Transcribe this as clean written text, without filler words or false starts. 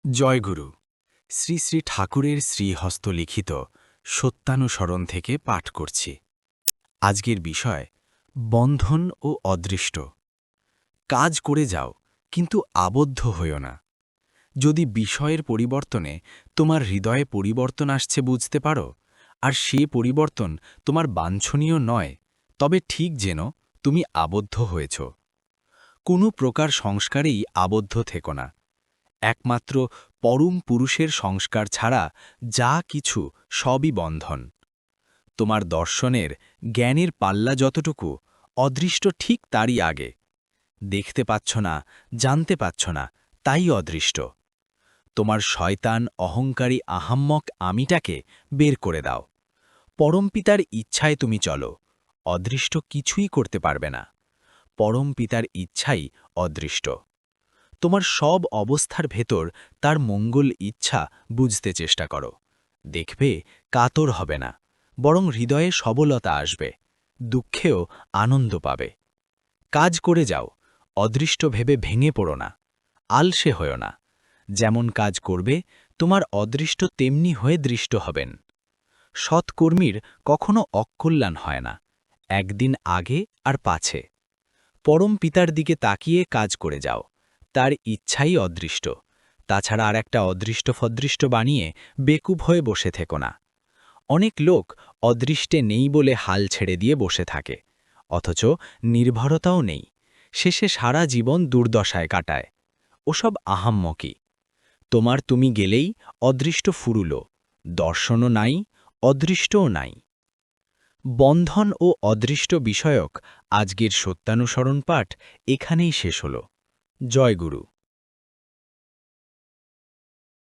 জয়গুরু। শ্রী শ্রী ঠাকুরের শ্রীহস্ত লিখিত সত্যানুসরণ থেকে পাঠ করছি। আজকের বিষয় বন্ধন ও অদৃষ্ট। কাজ করে যাও, কিন্তু আবদ্ধ হইও না। যদি বিষয়ের পরিবর্তনে তোমার হৃদয়ে পরিবর্তন আসছে বুঝতে পারো, আর সে পরিবর্তন তোমার বাঞ্ছনীয় নয়, তবে ঠিক যেন তুমি আবদ্ধ হয়েছ। কোনো প্রকার সংস্কারেই আবদ্ধ থেকো না। একমাত্র পরম পুরুষের সংস্কার ছাড়া যা কিছু সবই বন্ধন। তোমার দর্শনের জ্ঞানের পাল্লা যতটুকু, অদৃষ্ট ঠিক তারই আগে। দেখতে পাচ্ছ না, জানতে পাচ্ছ না, তাই অদৃষ্ট। তোমার শয়তান অহংকারী আহাম্মক আমিটাকে বের করে দাও। পরমপিতার ইচ্ছায় তুমি চলো, অদৃষ্ট কিছুই করতে পারবে না। পরমপিতার ইচ্ছাই অদৃষ্ট। তোমার সব অবস্থার ভেতর তার মঙ্গল ইচ্ছা বুঝতে চেষ্টা করো। দেখবে কাতর হবে না, বরং হৃদয়ে সবলতা আসবে, দুঃখেও আনন্দ পাবে। কাজ করে যাও, অদৃষ্ট ভেবে ভেঙে পড়ো না, আলসে হয়ো না। যেমন কাজ করবে, তোমার অদৃষ্ট তেমনি হয়ে দৃষ্ট হবেন। সৎকর্মীর কখনো অকল্যাণ হয় না, একদিন আগে আর পাছে। পরম পিতার দিকে তাকিয়ে কাজ করে যাও, তার ইচ্ছাই অদৃষ্ট। তাছাড়া আর একটা অদৃষ্ট ফদৃষ্ট বানিয়ে বেকুব হয়ে বসে থেকো না। অনেক লোক অদৃষ্টে নেই বলে হাল ছেড়ে দিয়ে বসে থাকে, অথচ নির্ভরতাও নেই। শেষে সারা জীবন দুর্দশায় কাটায়। ওসব আহাম্মকি। তোমার তুমি গেলেই অদৃষ্ট ফুরুলো, দর্শনও নাই, অদৃষ্টও নাই। বন্ধন ও অদৃষ্ট বিষয়ক আজকের সত্যানুসরণ পাঠ এখানেই শেষ হল। জয় গুরু।